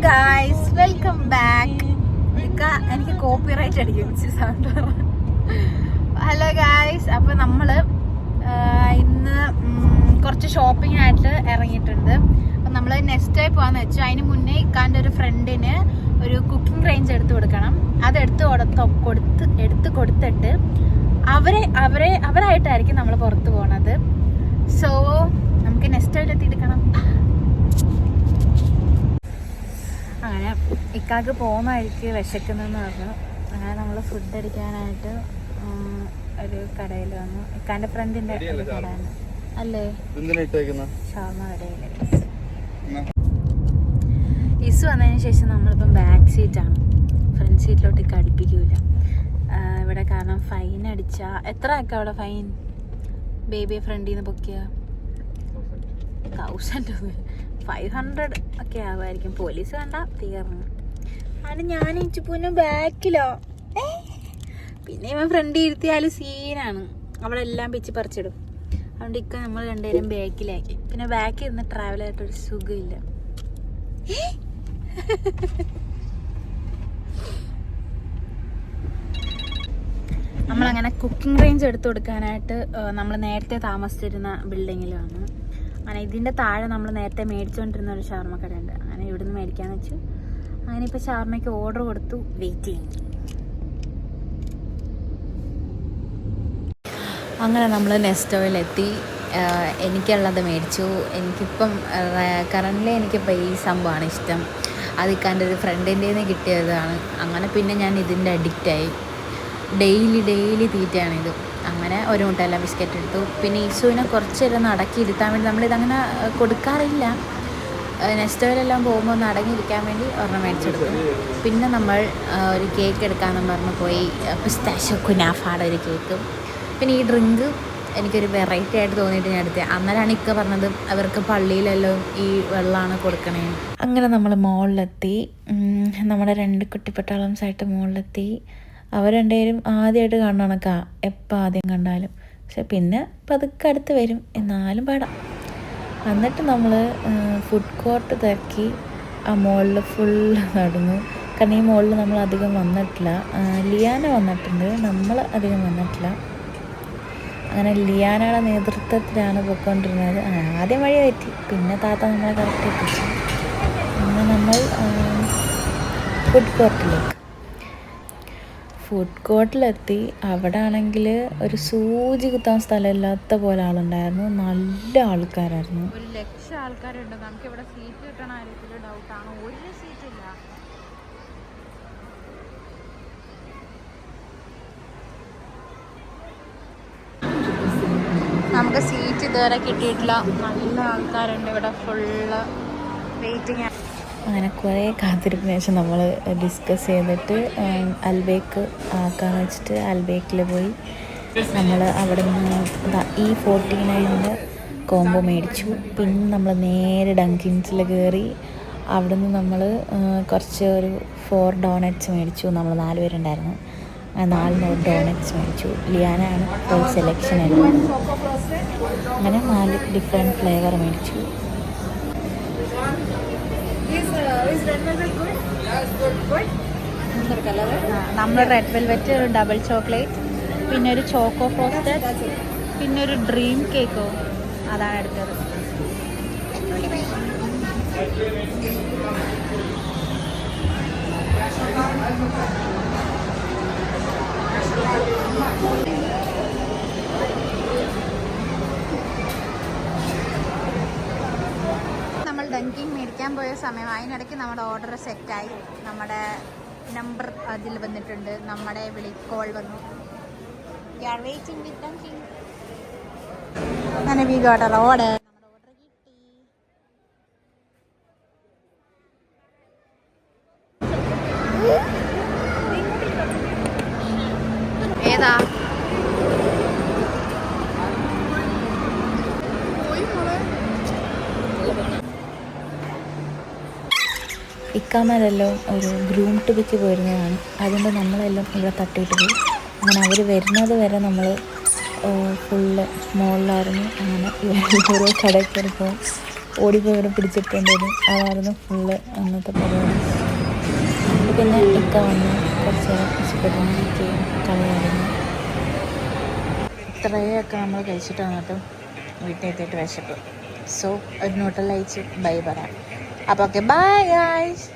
Guys, welcome back. എനിക്ക് copyright അടിക്കും. Hello guys, അപ്പൊ നമ്മള് ഇന്ന് കുറച്ച് ഷോപ്പിംഗ് ആയിട്ട് ഇറങ്ങിയിട്ടുണ്ട്. അപ്പൊ നമ്മള് നെക്സ്റ്റ് ടൈം പോകാന്ന് വെച്ചു. അതിന് മുന്നേ ഇക്കാന്റെ ഒരു ഫ്രണ്ടിന് ഒരു കുക്കിംഗ് റേഞ്ച് എടുത്തു കൊടുക്കണം. അത് എടുത്ത് കൊടുത്തിട്ട് അവരായിട്ടായിരിക്കും നമ്മൾ പുറത്ത് പോണത്. സോ നമുക്ക് നെക്സ്റ്റ് ടൈം എത്തിയെടുക്കണം. അങ്ങനെ ഇക്കാക്ക് പോകുന്ന വഴിക്ക് വിശക്കുന്നെന്ന് പറഞ്ഞു. അങ്ങനെ നമ്മൾ ഫുഡ് അടിക്കാനായിട്ട് ഒരു കടയിൽ വന്നു. ഇക്കാന്റെ ഫ്രണ്ടിന്റെ കടയാണ് അല്ലേ, ഷവർമ കടയില്. ഇസ് വന്നതിന് ശേഷം നമ്മളിപ്പം ബാക്ക് സീറ്റാണ്, ഫ്രണ്ട് സീറ്റിലോട്ട് ഇക്ക അടുപ്പിക്കൂല ഇവിടെ. കാരണം ഫൈൻ അടിച്ച എത്ര ആക്ക അവിടെ ഫൈൻ? ബേബിയെ ഫ്രണ്ടിൽ നിന്ന് പൊക്കിയ 1000 500 ഒക്കെ ആവുമായിരിക്കും. പോലീസ് കണ്ട തീർന്നു. അത് ഞാൻ ഇച്ചിപ്പൂനും ബാക്കിലോ, പിന്നെ ഇവൻ ഫ്രണ്ടിൽ ഇരുത്തിയാലും സീനാണ്. അവിടെ എല്ലാം പിച്ച് പറിച്ചിടും. അതുകൊണ്ട് ഇക്ക നമ്മൾ രണ്ടുപേരും ബാക്കിലാക്കി. പിന്നെ ബാക്കിൽ ഇരുന്ന് ട്രാവലായിട്ടൊരു സുഖമില്ല. നമ്മളങ്ങനെ കുക്കിംഗ് റേഞ്ച് എടുത്തു കൊടുക്കാനായിട്ട് നമ്മൾ നേരത്തെ താമസിച്ചിരുന്ന ബിൽഡിങ്ങിലാണ്. അങ്ങനെ ഇതിൻ്റെ താഴെ നമ്മൾ നേരത്തെ മേടിച്ചുകൊണ്ടിരുന്ന ഒരു ഷവർമ കടയുണ്ട്. അങ്ങനെ ഇവിടുന്ന് മേടിക്കാന്ന് വെച്ചു. അങ്ങനെ ഇപ്പോൾ ഷവർമയ്ക്ക് ഓർഡർ കൊടുത്തു, വെയിറ്റ് ചെയ്യും. അങ്ങനെ നമ്മൾ നെസ്റ്റോയിലെത്തി. എനിക്കുള്ളത് മേടിച്ചു. എനിക്കിപ്പം കറൻ്റ്ലി എനിക്കിപ്പോൾ ഈ സംഭവമാണ് ഇഷ്ടം. അത് ഇക്കാൻ്റെ ഒരു ഫ്രണ്ടിൻ്റെ നിന്ന് കിട്ടിയതാണ്. അങ്ങനെ പിന്നെ ഞാൻ ഇതിൻ്റെ അഡിക്റ്റായി. ഡെയിലി തീറ്റയാണിത്. അങ്ങനെ ഒരു മുട്ടയെല്ലാം ബിസ്ക്കറ്റ് എടുത്തു. പിന്നെ ഈശുവിനെ കുറച്ച് നേരം ഒന്ന് അടക്കിയിരുത്താൻ വേണ്ടി നമ്മളിതങ്ങനെ കൊടുക്കാറില്ല. നെസ്റ്റോയിലെല്ലാം പോകുമ്പോൾ ഒന്ന് അടങ്ങിയിരിക്കാൻ വേണ്ടി ഒരെണ്ണം മേടിച്ചെടുത്തു. പിന്നെ നമ്മൾ ഒരു കേക്ക് എടുക്കാമെന്ന് പറഞ്ഞ് പോയി. പിസ്താഷ്യോ കുനാഫാടെ ഒരു കേക്കും പിന്നെ ഈ ഡ്രിങ്ക് എനിക്കൊരു വെറൈറ്റി ആയിട്ട് തോന്നിയിട്ട് ഞാൻ എടുത്തത്. അന്നേരമാണ് ഇക്ക പറഞ്ഞത് അവർക്ക് പള്ളിയിലെല്ലാം ഈ വെള്ളമാണ് കൊടുക്കണേ. അങ്ങനെ നമ്മൾ മുകളിലെത്തി. നമ്മുടെ 2 കുട്ടിപ്പട്ടാളംസായിട്ട് മുകളിലെത്തി. അവർ രണ്ടുപേരും ആദ്യമായിട്ട് കാണണം കണക്കാ, എപ്പോൾ ആദ്യം കണ്ടാലും. പക്ഷെ പിന്നെ പതുക്കെ അടുത്ത് വരും, എന്നാലും പാടാം. എന്നിട്ട് നമ്മൾ ഫുഡ് കോർട്ട് തിരക്കി ആ മുകളിൽ ഫുള്ള് നടന്നു. കാരണം ഈ മുകളിൽ നമ്മൾ അധികം വന്നിട്ടില്ല. ലിയാന വന്നിട്ടുണ്ട്, നമ്മൾ അധികം വന്നിട്ടില്ല. അങ്ങനെ ലിയാനയുടെ നേതൃത്വത്തിലാണ് പോയിക്കൊണ്ടിരുന്നത്. ആദ്യം വഴി തെറ്റി, പിന്നെ താത്ത നമ്മളെ കറക്റ്റ് എത്തിച്ചു. അങ്ങനെ നമ്മൾ ഫുഡ് കോർട്ടിലെത്തി. അവിടെ ആണെങ്കിൽ ഒരു സൂചി കുത്താൻ സ്ഥലമില്ലാത്ത പോലെ ആളുണ്ടായിരുന്നു. നല്ല ആൾക്കാരായിരുന്നു. 100,000 ആൾക്കാരുണ്ട്. നമുക്ക് ഇവിടെ സീറ്റ് കിട്ടണ കാര്യത്തിൽ ഡൗട്ടാണ്. ഒരു സീറ്റില്ല. നമുക്ക് സീറ്റ് ഇതുവരെ കിട്ടിയിട്ടില്ല. നല്ല ആൾക്കാരുണ്ട് ഇവിടെ, ഫുള്ള് വെയിറ്റിംഗ്. അങ്ങനെ കുറേ കാത്തിരിപ്പിന് ശേഷം നമ്മൾ ഡിസ്കസ് ചെയ്തിട്ട് അൽബേക്ക് ആക്കാന്ന് വെച്ചിട്ട് അൽബേക്കിൽ പോയി. നമ്മൾ അവിടെ നിന്ന് ഈ 49 കോംബോ മേടിച്ചു. പിന്നെ നമ്മൾ നേരെ ഡങ്കിൻസിൽ കയറി. അവിടെ നിന്ന് നമ്മൾ കുറച്ച് ഒരു 4 ഡോണറ്റ്സ് മേടിച്ചു. നമ്മൾ 4 പേരുണ്ടായിരുന്നു. 4 ഡോണറ്റ്സ് മേടിച്ചു. ലിയാനാണ് ഫുൾ സെലക്ഷൻ ആയിരുന്നു. അങ്ങനെ 4 ഡിഫറെൻറ്റ് ഫ്ലേവർ മേടിച്ചു. നമ്മൾ റെഡ് വെൽവെറ്റ്, ഒരു ഡബിൾ ചോക്ലേറ്റ്, പിന്നെ ഒരു ചോക്കോ ഫ്രോസ്റ്റഡ്, പിന്നെ ഒരു ഡ്രീം കേക്കോ അതാണ് എടുത്തത്. ഡങ്കിങ് മേടിക്കാൻ പോയ സമയം, അതിനിടയ്ക്ക് നമ്മുടെ ഓർഡർ സെറ്റായി. നമ്മുടെ നമ്പർ അതിൽ വന്നിട്ടുണ്ട്. നമ്മുടെ കോൾ വന്നു. അങ്ങനെ വി ഗോട്ട് അവർ ഓർഡർ. നമ്മുടെ ഓർഡർ കിട്ടി. ഏതാ? ഇക്കാമാരെല്ലാം ഒരു ഗ്രൂം ടു ബിക്ക് പോയിരുന്നതാണ്. അതുകൊണ്ട് നമ്മളെല്ലാം ഇവിടെ തട്ടിയിട്ട് പോയി. അങ്ങനെ അവർ വരുന്നത് വരെ നമ്മൾ ഫുള്ള് മുകളിലായിരുന്നു. അങ്ങനെ ഓരോ കടയിൽ കയറി പോകും. ഓടിപ്പോയി ഇവിടെ പിടിച്ചിട്ടുണ്ട് വരും. അതായിരുന്നു ഫുള്ള് അന്നത്തെ പരിപാടി. പിന്നെ ഇക്ക വന്ന് കുറച്ച് ഇഷ്ടപ്പെട്ടിരിക്കുകയും കളിയായിരുന്നു. ഇത്രയൊക്കെ നമ്മൾ കഴിച്ചിട്ടാണ് കേട്ടോ വീട്ടിൽ എത്തിയിട്ട് വിശപ്പ്. സോ ഒരു നോട്ടൽ അയച്ച് ബൈ പറയാം. അപ്പോൾ ഓക്കെ, ബൈ ഗൈസ്.